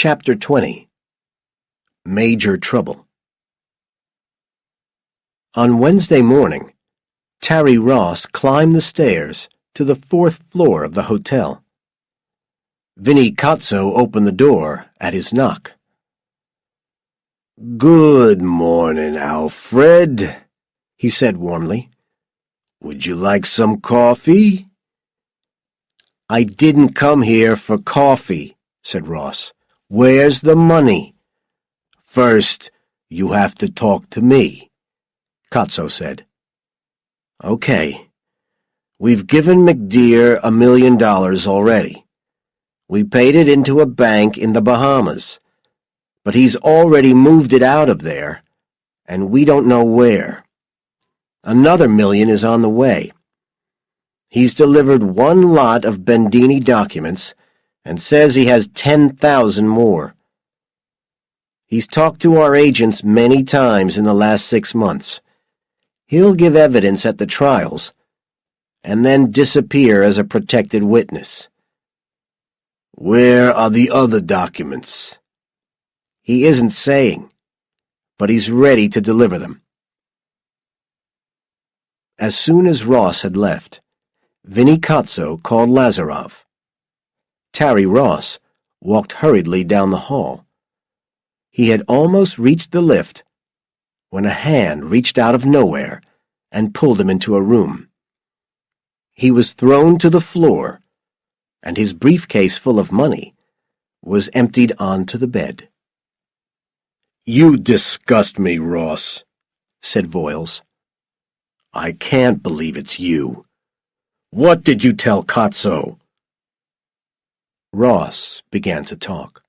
Chapter 20. Major Trouble. On Wednesday morning, Terry Ross climbed the stairs to the 4th floor of the hotel. Vinnie Cozzo opened the door at his knock. "Good morning, Alfred," he said warmly. "Would you like some coffee?" "I didn't come here for coffee," said Ross. "Where's the money?" "First, you have to talk to me," Cozzo said. "Okay. We've given McDear $1 million already. We paid it into a bank in the Bahamas, but he's already moved it out of there, and we don't know where. Another $1 million is on the way. He's delivered one lot of Bendini documents and says he has 10,000 more. He's talked to our agents many times in the last 6 months. He'll give evidence at the trials and then disappear as a protected witness." "Where are the other documents?" "He isn't saying, but he's ready to deliver them." As soon as Ross had left, Vinnie Cozzo called Lazarov. Terry Ross walked hurriedly down the hall. He had almost reached the lift when a hand reached out of nowhere and pulled him into a room. He was thrown to the floor, and his briefcase full of money was emptied onto the bed. "You disgust me, Ross," said Voiles. "I can't believe it's you. What did you tell Cozzo?" Ross began to talk.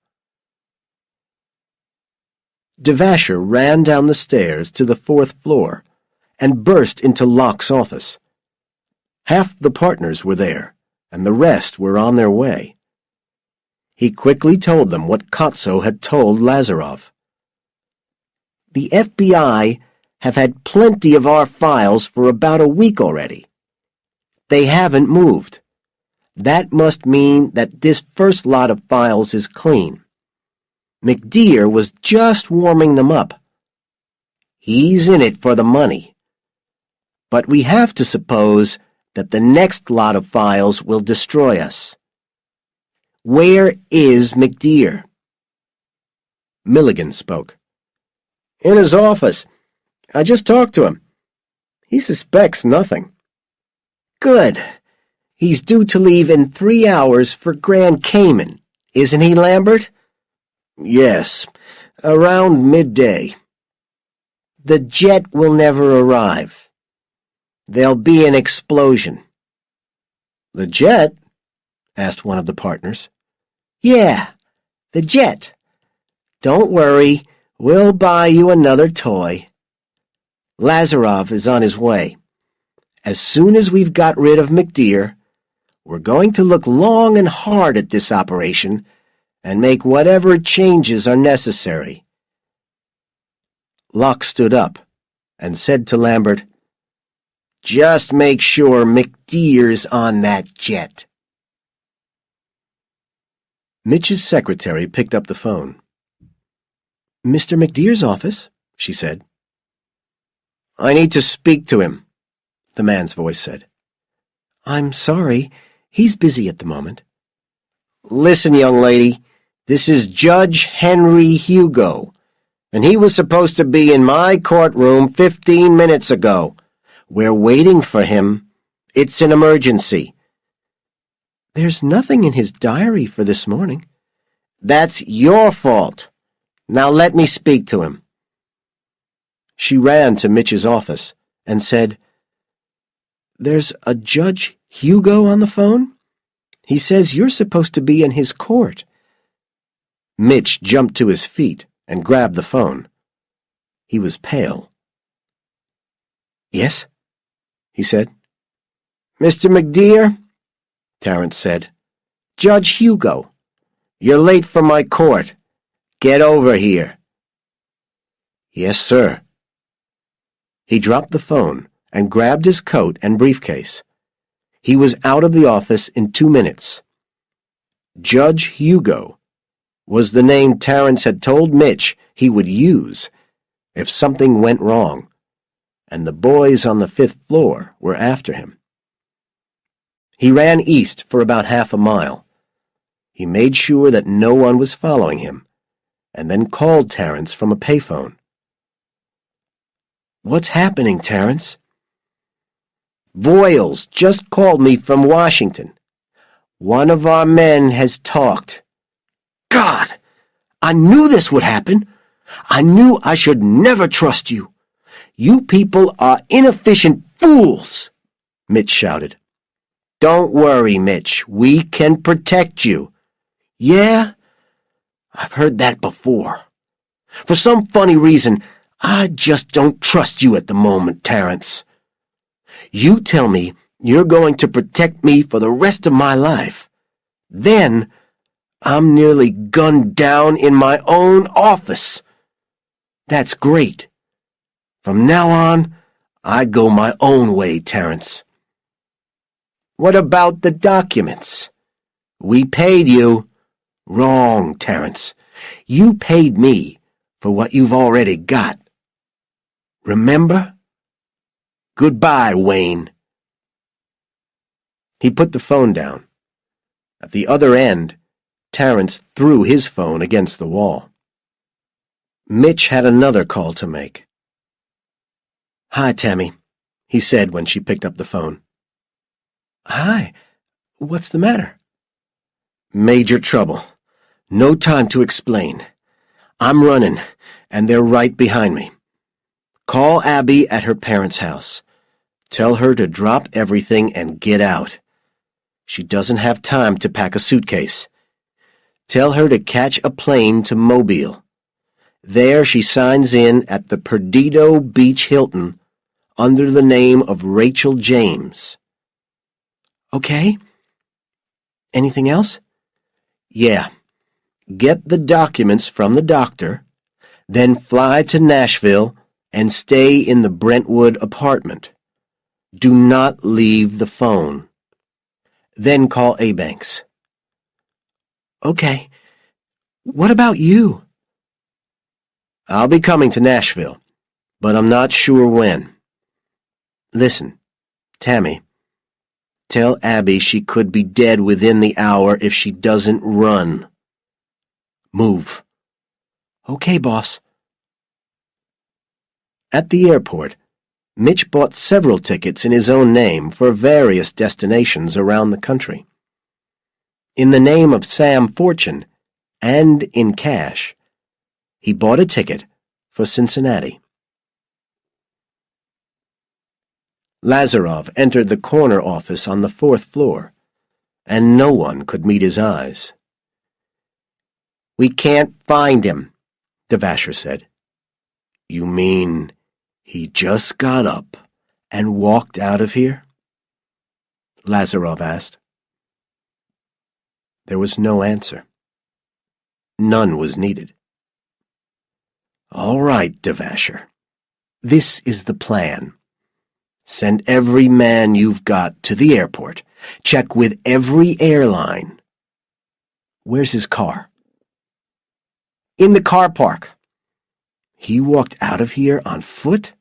Devasher ran down the stairs to the 4th floor and burst into Locke's office. Half the partners were there, and the rest were on their way. He quickly told them what Cozzo had told Lazarov. "The FBI have had plenty of our files for about a week already. They haven't moved. That must mean that this first lot of files is clean. McDear was just warming them up. He's in it for the money. But we have to suppose that the next lot of files will destroy us. Where is McDear?" Milligan spoke. "In his office. I just talked to him. He suspects nothing." "Good. He's due to leave in 3 hours for Grand Cayman, isn't he, Lambert?" "Yes, around midday." "The jet will never arrive. There'll be an explosion." "The jet?" asked one of the partners. "Yeah, the jet. Don't worry, we'll buy you another toy. Lazarov is on his way. As soon as we've got rid of McDear, we're going to look long and hard at this operation and make whatever changes are necessary." Locke stood up and said to Lambert, "Just make sure McDear's on that jet." Mitch's secretary picked up the phone. "Mr. McDear's office," she said. "I need to speak to him," the man's voice said. "I'm sorry. He's busy at the moment." "Listen, young lady, this is Judge Henry Hugo, and he was supposed to be in my courtroom 15 minutes ago. We're waiting for him. It's an emergency." "There's nothing in his diary for this morning." "That's your fault. Now let me speak to him." She ran to Mitch's office and said, "There's a Judge Hugo on the phone? He says you're supposed to be in his court." Mitch jumped to his feet and grabbed the phone. He was pale. "Yes?" he said. "Mr. McDear," Terrence said. "Judge Hugo. You're late for my court. Get over here." "Yes, sir." He dropped the phone and grabbed his coat and briefcase. He was out of the office in 2 minutes. Judge Hugo was the name Terrence had told Mitch he would use if something went wrong, and the boys on the 5th floor were after him. He ran east for about half a mile. He made sure that no one was following him, and then called Terrence from a payphone. "What's happening, Terrence?" "Voiles just called me from Washington. One of our men has talked." "God! I knew this would happen. I knew I should never trust you. You people are inefficient fools," Mitch shouted. "Don't worry, Mitch. We can protect you." "Yeah? I've heard that before. For some funny reason, I just don't trust you at the moment, Terrence. You tell me you're going to protect me for the rest of my life. Then I'm nearly gunned down in my own office. That's great. From now on, I go my own way, Terrence." "What about the documents?" "We paid you." "Wrong, Terrence. You paid me for what you've already got. Remember? Goodbye, Wayne." He put the phone down. At the other end, Terrence threw his phone against the wall. Mitch had another call to make. "Hi, Tammy," he said when she picked up the phone. "Hi. What's the matter?" "Major trouble. No time to explain. I'm running, and they're right behind me. Call Abby at her parents' house. Tell her to drop everything and get out. She doesn't have time to pack a suitcase. Tell her to catch a plane to Mobile. There she signs in at the Perdido Beach Hilton under the name of Rachel James." "Okay. Anything else?" "Yeah. Get the documents from the doctor, then fly to Nashville and stay in the Brentwood apartment. Do not leave the phone. Then call Abanks." "Okay. What about you?" "I'll be coming to Nashville, but I'm not sure when. Listen, Tammy, tell Abby she could be dead within the hour if she doesn't run. Move." "Okay, boss." At the airport, Mitch bought several tickets in his own name for various destinations around the country. In the name of Sam Fortune, and in cash, he bought a ticket for Cincinnati. Lazarov entered the corner office on the 4th floor, and no one could meet his eyes. "We can't find him," Devasher said. "You mean he just got up and walked out of here?" Lazarov asked. There was no answer. None was needed. "All right, Devasher. This is the plan. Send every man you've got to the airport. Check with every airline." "Where's his car?" "In the car park." "He walked out of here on foot?"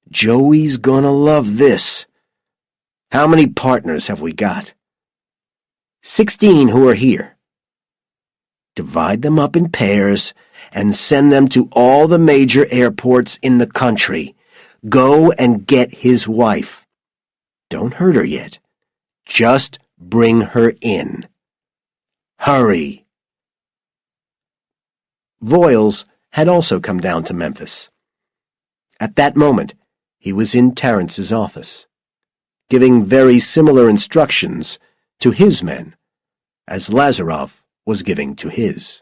"Joey's gonna love this. How many partners have we got?" 16 who are here. Divide them up in pairs and send them to all the major airports in the country. Go and get his wife. Don't hurt her yet. Just bring her in. Hurry." Voiles had also come down to Memphis. At that moment, he was in Terrence's office, giving very similar instructions to his men as Lazarov was giving to his.